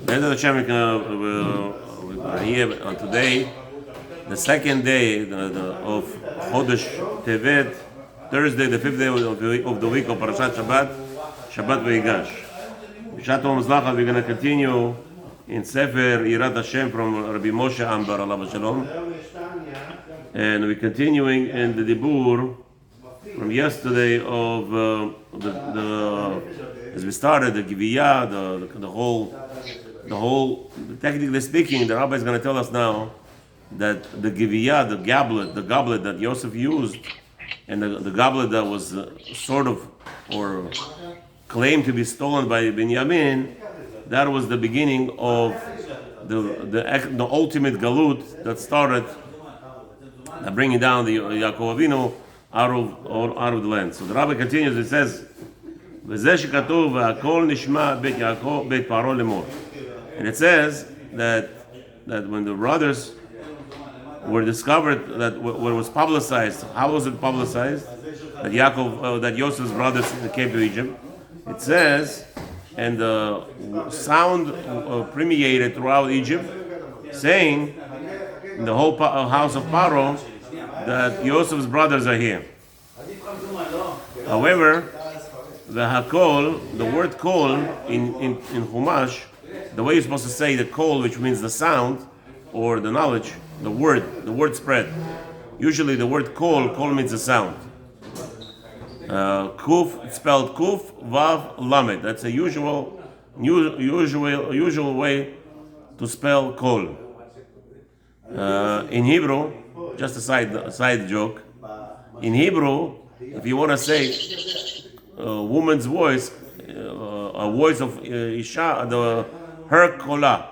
Be'ezrat HaShem, we're here on today, the second day of Chodesh Tevet, Thursday, the fifth day of the week of Parashat Shabbat Veigash. B'shat Muzlacha, we're going to continue in Sefer Yirat HaShem from Rabbi Moshe Ambar, alav shalom, and we're continuing in the Dibur from yesterday of as we started the Giviyah, the whole. Technically speaking, the Rabbi is going to tell us now that the Giviyah, the goblet that Yosef used, and the goblet that was sort of or claimed to be stolen by Binyamin, that was the beginning of the ultimate galut that started bringing down the Yaakov Avinu out of the land. So the Rabbi continues. It says, "V'zeh shekatuv v'akol nishma bet Yaakov bet Paro lemor," and it says that when the brothers were discovered, that what was publicized, how was it publicized? That that Yosef's brothers came to Egypt. It says, and the sound permeated throughout Egypt, saying in the whole house of Paro that Yosef's brothers are here. However, the word kol in Chumash, the way you're supposed to say the kol, which means the sound or the knowledge, the word spread. Usually the word kol means the sound. Kuf, it's spelled kuf, vav, lamed. That's a usual way to spell kol. In Hebrew, just a side joke. In Hebrew, if you want to say a woman's voice, a voice of Isha, her kola.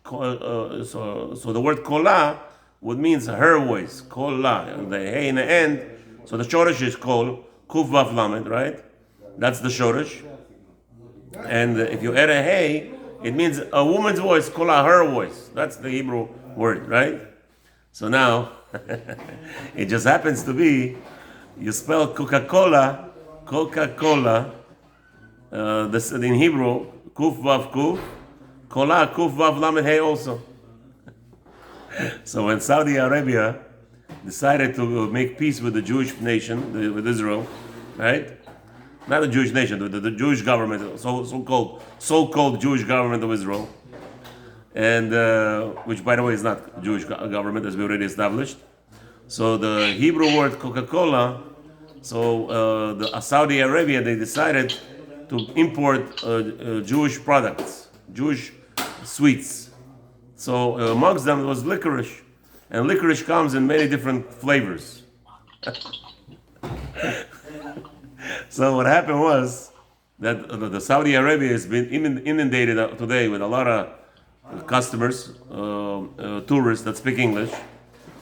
So the word kola would means her voice, kola. The hey in the end. So the shoresh is kol, kuf vav lamed, right? That's the shoresh. And if you add a hey, it means a woman's voice, kola, her voice. That's the Hebrew word, right? So now, it just happens to be, you spell Coca-Cola, in Hebrew, kuf vav kuf, kola, kuf vav lamed hey also. So when Saudi Arabia decided to make peace with the Jewish nation, with Israel, right? Not the Jewish nation, the Jewish government, so-called Jewish government of Israel, and which, by the way, is not Jewish government, as we already established. So the Hebrew word Coca-Cola. So the Saudi Arabia, they decided to import Jewish products, Jewish sweets. So amongst them was licorice, and licorice comes in many different flavors. So what happened was that the Saudi Arabia has been inundated today with a lot of customers, tourists that speak English.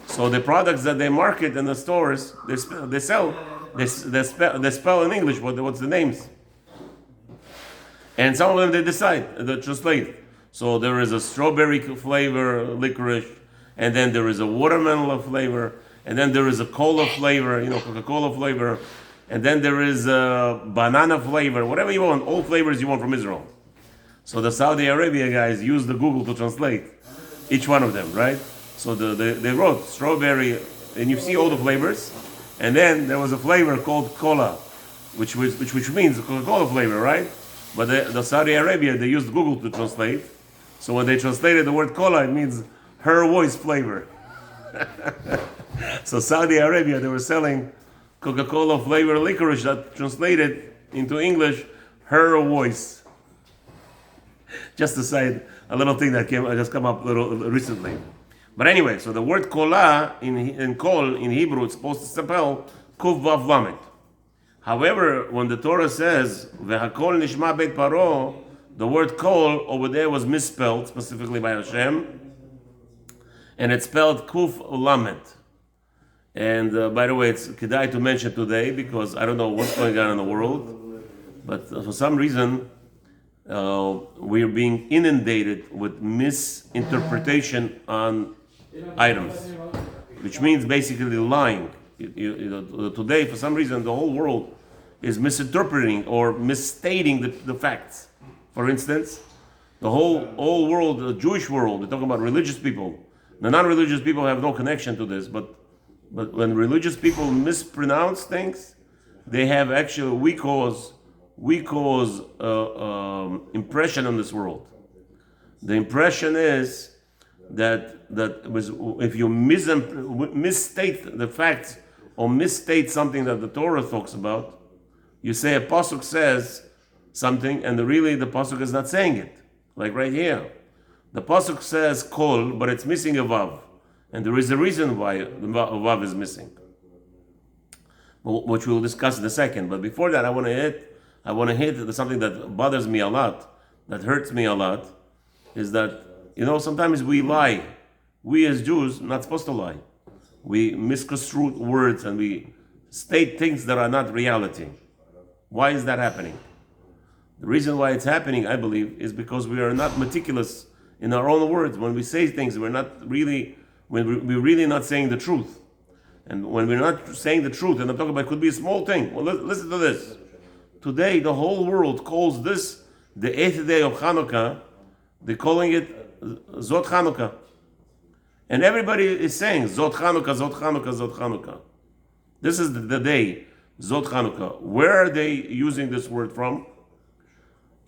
So the products that they market in the stores, they spell in English what's the names. And some of them they decide to translate. So there is a strawberry flavor licorice, and then there is a watermelon flavor, and then there is a cola flavor, Coca-Cola flavor, and then there is a banana flavor, whatever you want, all flavors you want from Israel. So the Saudi Arabia guys use the Google to translate each one of them, right? So they wrote strawberry, and you see all the flavors, and then there was a flavor called cola, which means Coca-Cola flavor, right? But the Saudi Arabia, they used Google to translate. So when they translated the word cola, it means her voice flavor. So Saudi Arabia, they were selling Coca-Cola flavor licorice that translated into English, her voice. Just to say a little thing that just come up recently. But anyway, so the word kola in kol in Hebrew, it's supposed to spell kuf vav lamed. However, when the Torah says v'hakol nishma bet paro, the word kol over there was misspelled specifically by HaShem, and it's spelled kuf lamed. And by the way, it's kedai to mention today because I don't know what's going on in the world, but for some reason we are being inundated with misinterpretation on items, which means basically lying. Today, for some reason, the whole world is misinterpreting or misstating the facts. For instance, The whole world, the Jewish world, we're talking about religious people. The non-religious people have no connection to this, but when religious people mispronounce things, they have actually we cause impression on this world. The impression is that if you misstate the facts or misstate something that the Torah talks about, you say a pasuk says something, and really the pasuk is not saying it. Like right here, the pasuk says kol, but it's missing a vav, and there is a reason why the vav is missing, which we'll discuss in a second. But before that, I want to hit something that bothers me a lot, that hurts me a lot, is that sometimes we lie. We as Jews not supposed to lie. We misconstrue words and we state things that are not reality. Why is that happening? The reason why it's happening, I believe, is because we are not meticulous in our own words. When we say things, we're really not saying the truth. And when we're not saying the truth, and I'm talking about it could be a small thing. Well, listen to this. Today, the whole world calls this the 8th day of Hanukkah. They're calling it Zot Hanukkah. And everybody is saying Zot Hanukkah, Zot Hanukkah, Zot Hanukkah. This is the day, Zot Hanukkah. Where are they using this word from?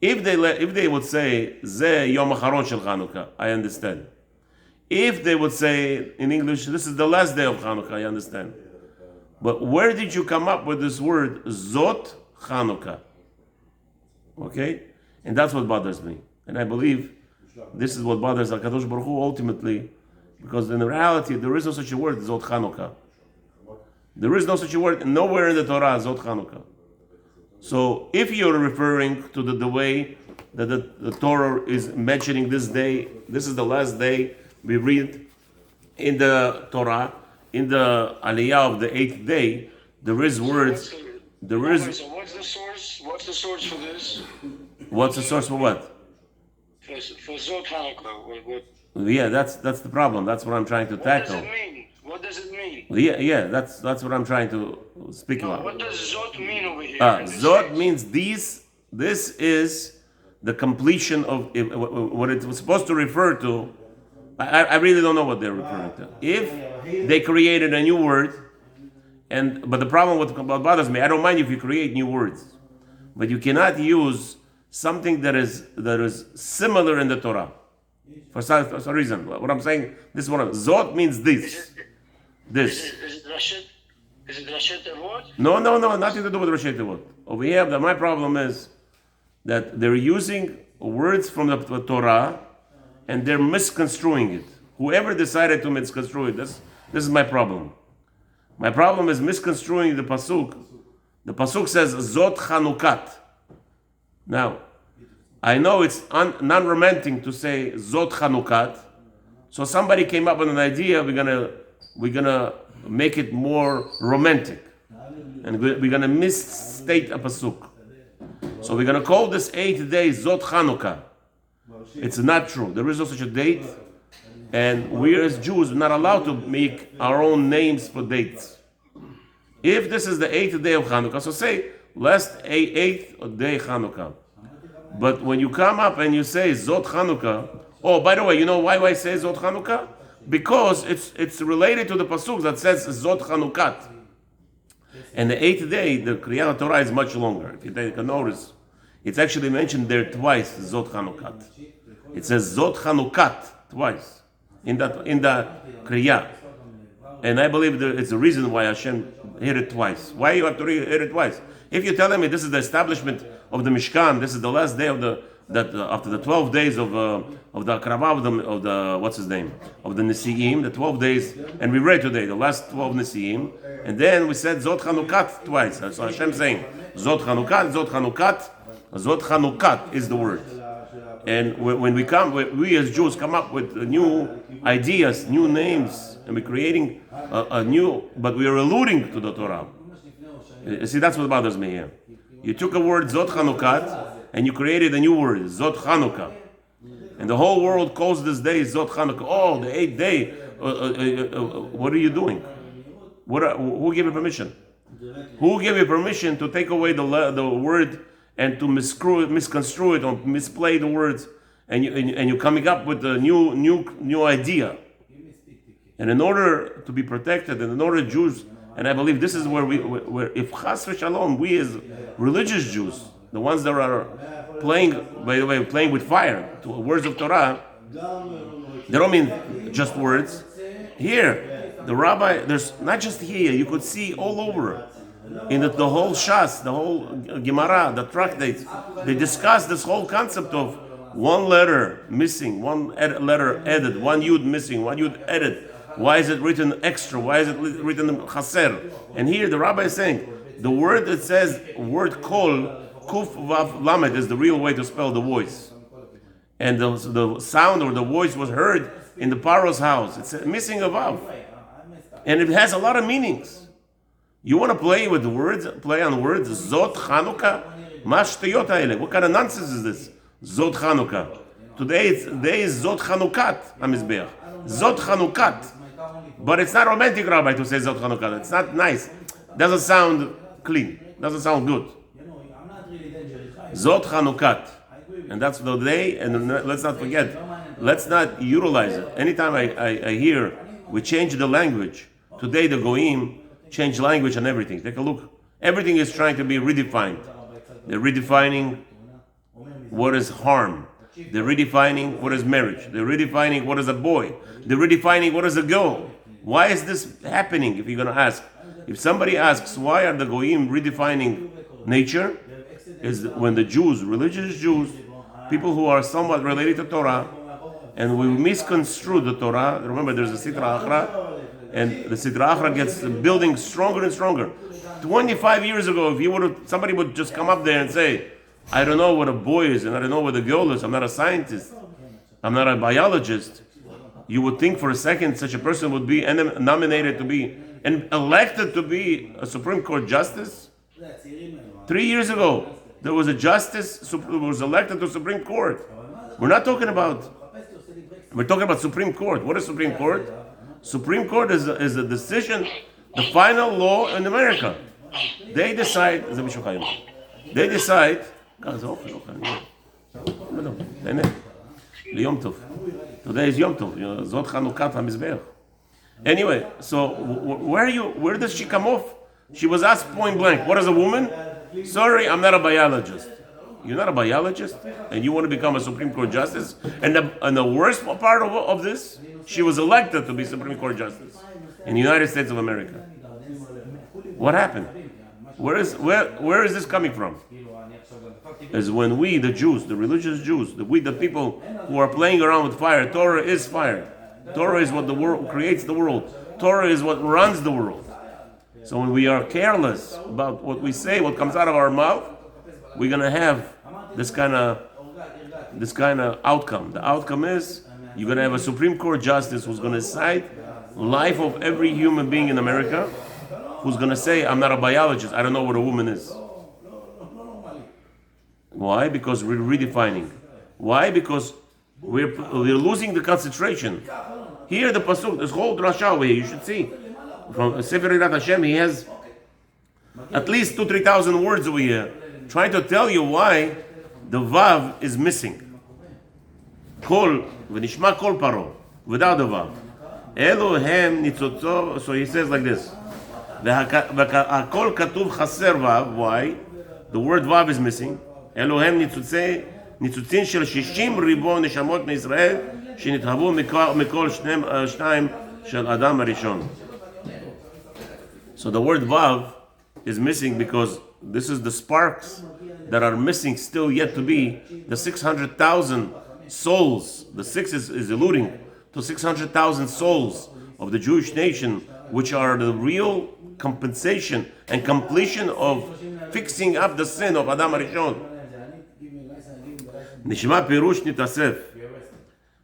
If they would say Ze Yom Hacharon Shel Hanukkah, I understand. If they would say in English, this is the last day of Hanukkah, I understand. But where did you come up with this word Zot Hanukkah? Okay? And that's what bothers me. And I believe this is what bothers HaKadosh Baruch Hu ultimately, because in reality there is no such a word, Zot Hanukkah. There is no such a word, nowhere in the Torah, Zot Hanukkah. So if you're referring to the way that the Torah is mentioning this day, this is the last day we read in the Torah, in the Aliyah of the 8th day, there is words, there is... So what's the source? What's the source for this? What's the source for what? For Zot Hanukkah. Yeah, that's the problem. That's what I'm trying to tackle. What does it mean? What does it mean? Yeah, that's what I'm trying to speak about. What does Zot mean over here? Zot means these. This is the completion of what it was supposed to refer to. I really don't know what they're referring to. If they created a new word, but the problem what bothers me, I don't mind if you create new words, but you cannot use something that is similar in the Torah for some reason. What I'm saying, this one, Zot means this. This. Is it Rashid? Is it Rashid Avot? No, nothing to do with Rashid Avot. Over here, my problem is that they're using words from the Torah and they're misconstruing it. Whoever decided to misconstrue it, this is my problem. My problem is misconstruing the pasuk. The pasuk says Zot Chanukat. Now, I know it's non-romantic to say Zot Chanukat, so somebody came up with an idea. We're gonna make it more romantic, and we're gonna misstate a pasuk. So we're gonna call this 8th day Zot Chanukah. It's not true. There is no such a date, and we as Jews are not allowed to make our own names for dates. If this is the 8th day of Chanukah, so say last 8th day Chanukah. But when you come up and you say Zot Chanukah, oh, by the way, you know why I say Zot Chanukah? Because it's related to the pasuk that says Zot Chanukat. And the 8th day, the Kriyat Torah is much longer. If you take a notice, it's actually mentioned there twice, Zot Chanukat. It says Zot Chanukat twice in the Kriyat. And I believe it's a reason why HaShem hit it twice. Why you have to hit it twice? If you're telling me this is the establishment of the Mishkan, this is the last day of after the 12 days of the Akrava of the what's his name, of the Nesiim, the 12 days, and we read today the last 12 Nesiim, and then we said Zot Chanukat twice. So Hashem saying Zot Chanukat, Zot Chanukat, Zot Chanukat is the word. And when we as Jews come up with new ideas, new names, and we're creating a new, but we are alluding to the Torah. You see, that's what bothers me here. You took a word Zot Chanukat and you created a new word, Zot Chanukah. And the whole world calls this day Zot Chanukah. Oh, the 8th day. What are you doing? Who gave you permission? Who gave you permission to take away the word and to misconstrue it or misplay the words and you're coming up with a new idea. And in order to be protected, and in order Jews, and I believe this is where if Chas v'Shalom, we as religious Jews, the ones that are playing, by the way, playing with fire, to words of Torah, they don't mean just words. Here, the rabbi, there's not just here, you could see all over, in the whole Shas, the whole Gemara, the tractates, they discuss this whole concept of one letter missing, one letter added, one yud missing, one yud added. Why is it written extra? Why is it written chaser? And here the rabbi is saying, the word that says, word kol, kuf vav lamed is the real way to spell the voice. And the sound or the voice was heard in the Paro's house. It's missing a vav. And it has a lot of meanings. You want to play with the words, play on words, Zot Chanukah? Ma shteyot haele. What kind of nonsense is this? Zot Chanukah. Today is Zot Chanukat HaMizbeach. Zot Chanukat. But it's not romantic, Rabbi, to say Zot Chanukat. It's not nice. Doesn't sound clean. Doesn't sound good. Zot Chanukat. And that's the day, and let's not forget, let's not utilize it. Anytime I hear we change the language, today the Goyim change language and everything. Take a look. Everything is trying to be redefined. They're redefining what is harm. They're redefining what is marriage. They're redefining what is a boy. They're redefining what is a girl. Why is this happening, if you're going to ask? If somebody asks, why are the Goyim redefining nature? Is when the Jews, religious Jews, people who are somewhat related to Torah, and we misconstrue the Torah. Remember, there's a Sitra Achra, and the Sitra Achra gets building stronger and stronger. 25 years ago, if somebody would just come up there and say, I don't know what a boy is, and I don't know what a girl is, I'm not a scientist, I'm not a biologist, you would think for a second such a person would be nominated to be, and elected to be a Supreme Court justice? 3 years ago, there was a justice who was elected to Supreme Court. We're talking about Supreme Court. What is Supreme Court? Supreme Court is a decision, the final law in America. They decide. Today is Yom Tov. Zot Chanukat HaMizbeach. Anyway, so where does she come off? She was asked point blank, what is a woman? Sorry, I'm not a biologist. You're not a biologist? And you want to become a Supreme Court justice? And the worst part of this, she was elected to be Supreme Court justice in the United States of America. What happened? Where is this coming from? Is when we, the Jews, the religious Jews, the people who are playing around with fire, Torah is fire. Torah is what the world creates the world. Torah is what runs the world. So when we are careless about what we say, what comes out of our mouth, we're gonna have this kind of outcome. The outcome is you're gonna have a Supreme Court justice who's gonna decide life of every human being in America, who's gonna say, I'm not a biologist, I don't know what a woman is. Why? Because we're redefining. Why? Because we're losing the concentration. Here the pasuk, this whole drasha over here, you should see. From Sefer Yirat HaShem, he has at least 2,000-3,000 words over here, trying to tell you why the vav is missing. Kol, v'nishma kol paro, without the vav. Elohem nitzotzo, so he says like this. V'hakol katuv chaser vav, why? The word vav is missing. Elohem ניצוצין של 60 ריבוע נשמות מישראל שנתהוו מכל שניים של אדם הראשון. So the word vav is missing because this is the sparks that are missing still yet to be the 600,000 souls. The six is alluding to 600,000 souls of the Jewish nation, which are the real compensation and completion of fixing up the sin of Adam Arishon. Nishma pirush nitasef,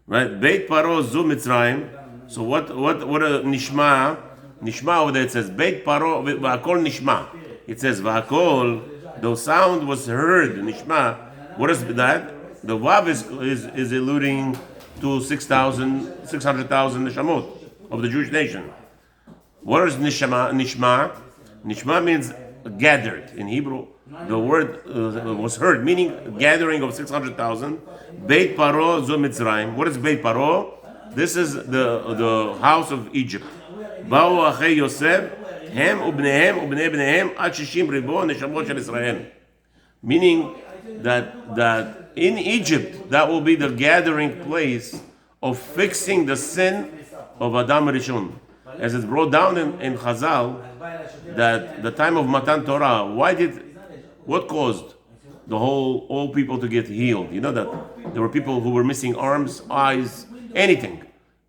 right? Beit paro zu Mitzrayim. So what nishma? Nishma over there it says Beit paro v'akol nishma. It says v'akol. The sound was heard. Nishma. What is that? The vav is alluding to 600,000 neshamot of the Jewish nation. What is nishma? Nishma means gathered. In Hebrew, the word was heard, meaning gathering of 600,000. Beit Paro Zo Mitzrayim. What is Beit Paro? This is the house of Egypt. Ba'u Achei Yosef, Hem Ubnehem Ubnei Bnehem Ad Shishim Ribo Neshamot Shel Israel. Meaning that in Egypt, that will be the gathering place of fixing the sin of Adam Rishon. As it's brought down in Chazal, that the time of Matan Torah, what caused all people to get healed? You know that there were people who were missing arms, eyes, anything.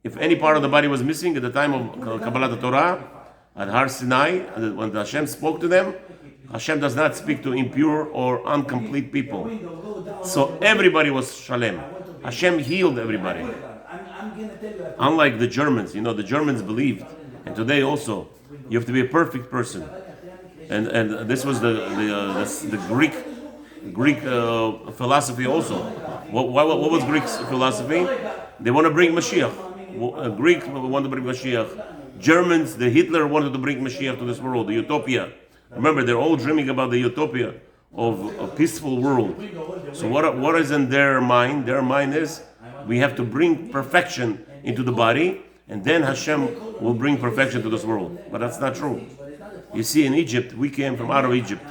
If any part of the body was missing at the time of Kabbalat Torah, at Har Sinai, when Hashem spoke to them, Hashem does not speak to impure or incomplete people. So everybody was shalem. Hashem healed everybody. Unlike the Germans, the Germans believed, and today also, you have to be a perfect person. And this was the Greek philosophy also. What was Greek philosophy? They want to bring Mashiach. Greek want to bring Mashiach. Germans, the Hitler wanted to bring Mashiach to this world, the utopia. Remember, they're all dreaming about the utopia of a peaceful world. So what is in their mind? Their mind is, we have to bring perfection into the body, and then Hashem will bring perfection to this world. But that's not true. You see, in Egypt, we came from out of Egypt.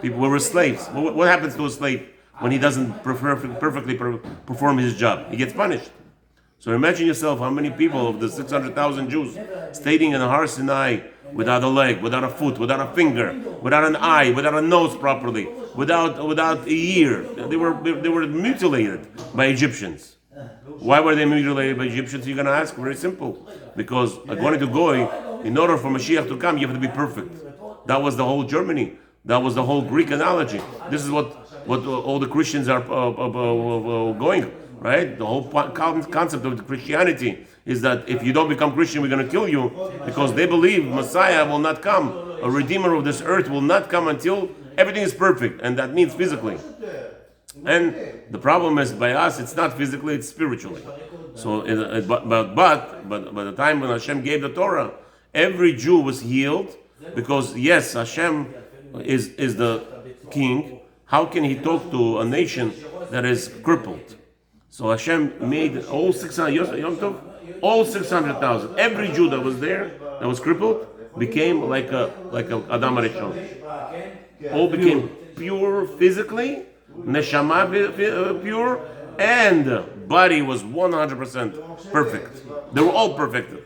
People were slaves. What happens to a slave when he doesn't perfectly perform his job? He gets punished. So imagine yourself how many people of the 600,000 Jews staying in the Har Sinai without a leg, without a foot, without a finger, without an eye, without a nose properly, without a ear. They were mutilated by Egyptians. Why were they mutilated by Egyptians? You're going to ask. Very simple. Because according to Goy, in order for Mashiach to come, you have to be perfect. That was the whole Germany. That was the whole Greek analogy. This is what all the Christians are going. Right? The whole concept of Christianity is that if you don't become Christian, we're going to kill you, because they believe Messiah will not come. A Redeemer of this earth will not come until everything is perfect, and that means physically. And the problem is, by us, it's not physically, it's spiritually. So, but by the time when Hashem gave the Torah, every Jew was healed, because yes, Hashem is the king. How can he talk to a nation that is crippled? So Hashem made all 600,000. Every Jew that was there, that was crippled, became like a Adam Rishon. All became pure physically, neshama pure, and body was 100% perfect. They were all perfected.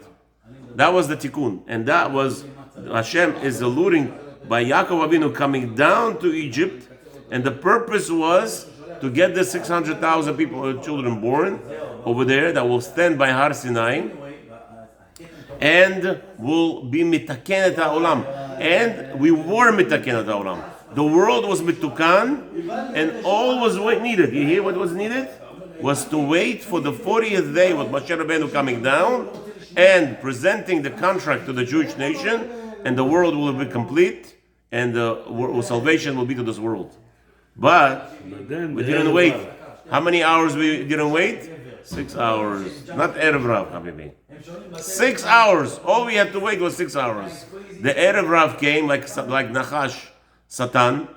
That was the tikkun, and that was Hashem is alluding by Yaakov Avinu coming down to Egypt, and the purpose was to get the 600,000 people, children born over there that will stand by Har Sinai and will be mitakenet ha'olam. And we were mitakenet ha'olam. The world was mitukan, and all was needed. You hear what was needed? Was to wait for the 40th day with Moshe Rabbeinu coming down and presenting the contract to the Jewish nation, and the world will be complete, and the salvation will be to this world. But we didn't wait. How many hours we didn't wait? 6 hours. Not Erev Rav, Habibi. 6 hours. All we had to wait was 6 hours. The Erev Rav came like Nachash, Satan,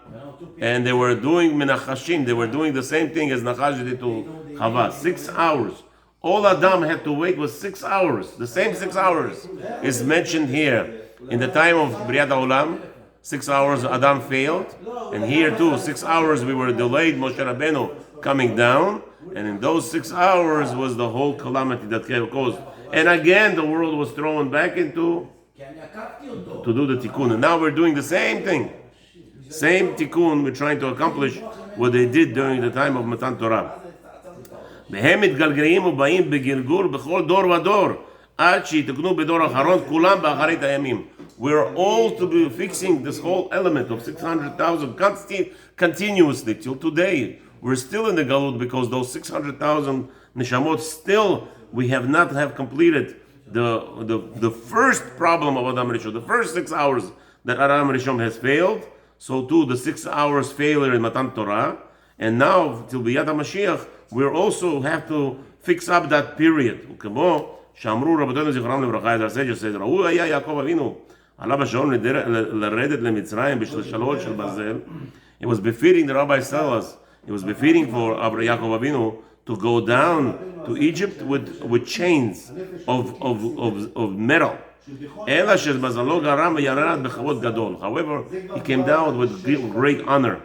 and they were doing Menachashim. They were doing the same thing as Nachash did to Chava. 6 hours. All Adam had to wait was 6 hours. The same 6 hours is mentioned here. In the time of Briat HaOlam, 6 hours Adam failed, and here too, 6 hours we were delayed, Moshe Rabbeinu coming down, and in those 6 hours was the whole calamity that caused. And again, the world was thrown back into to do the tikkun. And now we're doing the same thing. Same tikkun, we're trying to accomplish what they did during the time of Matan Torah. והם מתגלגלים ובאים בגלגול בכל דור ודור עד שיתקנו בדור האחרון כולם באחרית הימים. We're all to be fixing this whole element of 600,000 continuously till today. We're still in the Galut because those 600,000 neshamot still we have not completed the first problem of Adam Rishon, the first 6 hours that Adam Rishon has failed. So too the 6 hours failure in Matan Torah, and now till Biyat HaMashiach we also have to fix up that period. כמו שאמרו רבותינו זכרם לברכה את הסג'ה סדר, הוא היה יעקב אבינו עליו השעון לרדת למצרים בשלשלות של ברזל. It was befitting, the rabbis tell us, it was befitting for Yaakov Avinu to go down to Egypt with chains of metal. אלא שמזלו גרם וירד בכבוד גדול. However, he came down with great honor.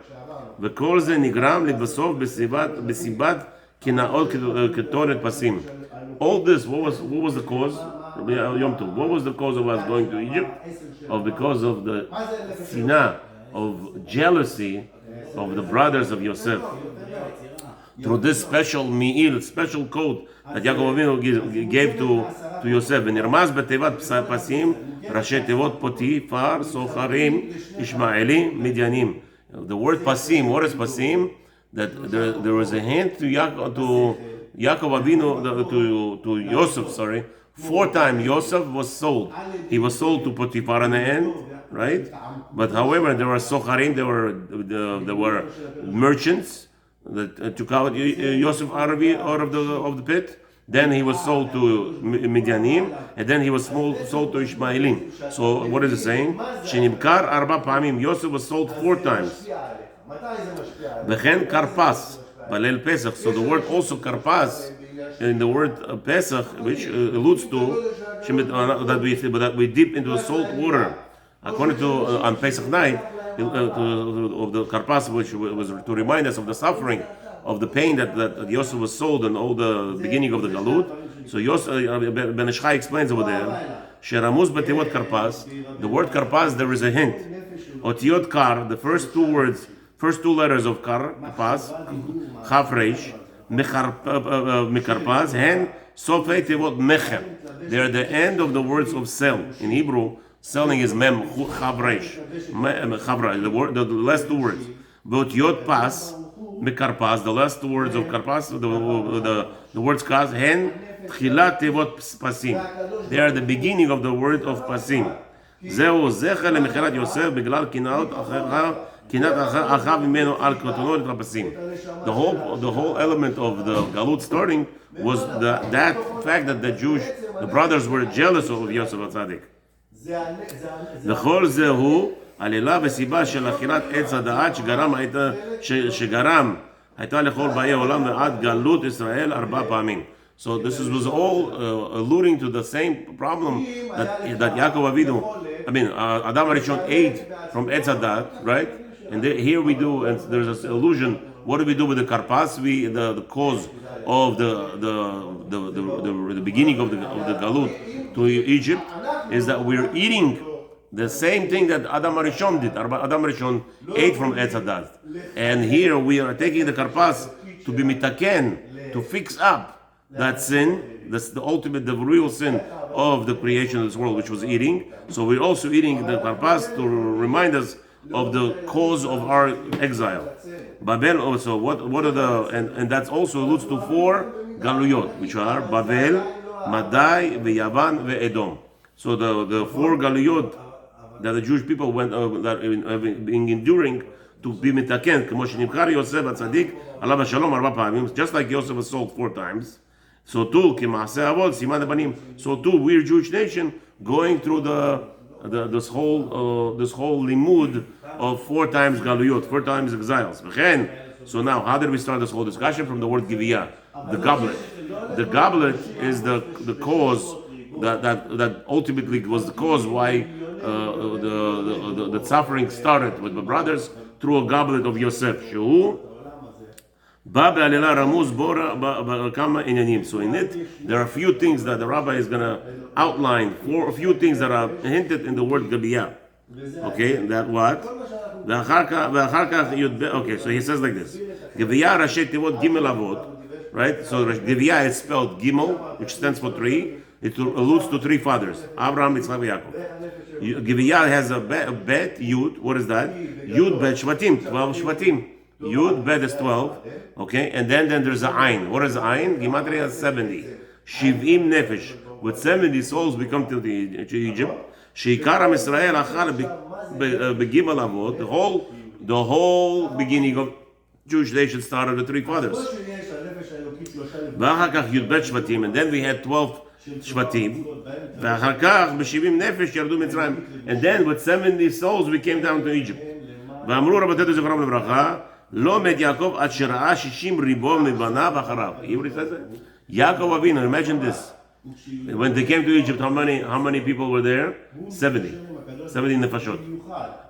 וכל זה נגרם לבסוף בסיבת קנאות כתורת פסים. All this, what was the cause? Yom Tov, what was the cause of us going to Egypt? Because of the sinah, of jealousy of the brothers of Yosef. Through this special mi'il, special code that Yaakov Avinu gave to Yosef. ונרמז בתיבת פסים, ראשי תיבות פוטיפר, סוחרים, ישמעאלים, מדיינים. The word pasim, what is pasim? That there was a hint to Yaakov Avinu, to Yosef, 4 times Yosef was sold. He was sold to Potiphar in the end, right? But however, there were socharim, there were merchants that took out Yosef out of the pit. Then he was sold to Midyanim, and then he was sold to Ishmaelim. So what is it saying? Shenimkar arba pamim. Yosef was sold 4 times. V'chen karpas balel Pesach. So the word also karpas in the word Pesach, which alludes to that we dip into salt water. According to on Pesach night, of the karpas, which was to remind us of the suffering, of the pain that Yosef was sold and all the beginning of the galut. So Ben Ishchai explains over there, Sheramuz b'tevot karpas. The word karpas, there is a hint. Otiyot kar, the first 2 letters of karpas, chaf reish, mikarpas, and sofei tevot mecher. They are the end of the words of sell. In Hebrew, selling is mem, chav reish, the last 2 words. Otiyot pas, mikarpas, the last 2 words of karpas, the words kas, hen, tchilat tevot pasim. They are the beginning of the word of pasim. Zeu zecher lemecherat Yosef beglal kinat achav imenu al kotonot pasim. The whole element of the galut starting was that fact that the brothers were jealous of Yosef HaTzadik. V'chol zehu עלילה וסיבה של אכילת עץ הדעת שגרם הייתה לכל באי העולם ועד גלות ישראל 4 פעמים. So this was all alluding to the same problem that Yaakov Avinu, Adam HaRishon ate from Etz Hadat, right? And here we do, and there's an allusion. What do we do with the karpas? The cause of the beginning of the galut to Egypt is that we're eating the same thing that Adam HaRishon did. Adam HaRishon ate from Etz Hadat. And here we are taking the karpas to be mitaken, to fix up that sin. That's the ultimate, the real sin of the creation of this world, which was eating. So we're also eating the karpas to remind us of the cause of our exile. Babel also, what are the, and that also alludes to 4 galuyot, which are Babel, Madai, Yavan, Edom. So the 4 galuyot that the Jewish people went that have been enduring to be mitaken, כמו שנבחר יוסף הצדיק עליו השלום 4 פעמים, just like Yosef was sold 4 times. So too, כמעשה אבות, סימן הבנים. So too, we're Jewish nation going through this whole limud of 4 times galuyot, 4 times exiles. So now, how did we start this whole discussion? From the word giviyah, the goblet. The goblet is the cause that ultimately was the cause why the suffering started with the brothers through a goblet of Yosef. So in it, there are a few things that the rabbi is going to outline, a few things that are hinted in the word gabiyah. Okay, that what? Okay, so he says like this. Gabiyah rashi tevot gimel avot, right? So gabiyah is spelled gimel, which stands for 3. It alludes to 3 fathers, Abraham, Yitzchak, Yaakov. Giviyah has a bet, Yud. What is that? Yud bet Shvatim, 12 Shvatim. Yud bet is 12. Okay, and then there's a Ain. What is Ain? Gematria has 70. Shivim nefesh. With 70 souls we come to Egypt. Sheikar Israel achal begimel avot. The whole beginning of Jewish nation started with 3 fathers. And then we had 12 שבטים, ואחר כך ב-70 נפש ירדו מצרים. And then with 70 souls we came down to Egypt. ואמרו רבותינו זכרם לברכה, לא מת יעקב עד שראה 60 ריבוא מבניו אחריו. יעקב אבינו, imagine this. When they came to Egypt, how many people were there? 70 nefashot.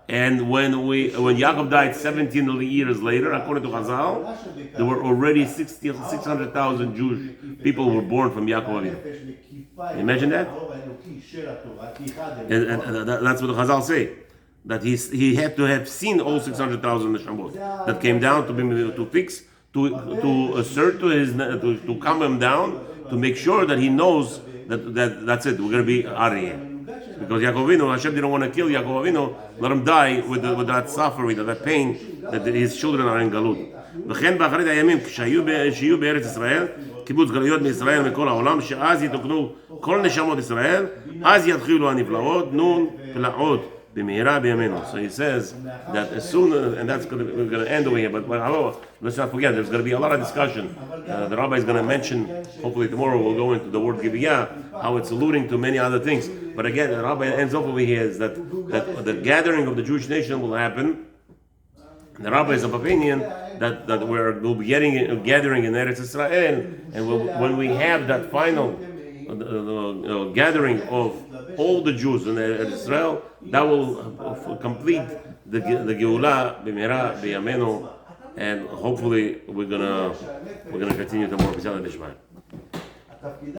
And when Yaakov died 17 years later, according to Chazal, there were already 600,000 Jewish people were born from Yaakov Avinu. Imagine that? And that's what the Chazal say. That he had to have seen all 600,000 neshamot that came down to fix, to assert to calm him down, to make sure that he knows that's it. We're going to be out of here. Because Yaakov Avinu, Hashem didn't want to kill Yaakov Avinu, let him die with that suffering, that pain, that his children are in galut. וכן באחרית הימים, שיהיו בארץ ישראל, קיבוץ גלויות מישראל מכל העולם, שאז יתוקנו כל נשמות ישראל, אז יתחילו הנפלאות, נון פלאות במהרה בימינו. So he says that as soon, and that's we're going to end over here, but let's not forget, there's going to be a lot of discussion. The rabbi is going to mention, hopefully tomorrow we'll go into the word Giviyah, how it's alluding to many other things. But again, the rabbi ends up over here is that the gathering of the Jewish nation will happen. The rabbi is of opinion that we'll be gathering in Eretz Israel, and when we have that final gathering of all the Jews in Eretz Israel, that will complete the Geulah b'mehera b'yamenu, and hopefully we're gonna continue tomorrow.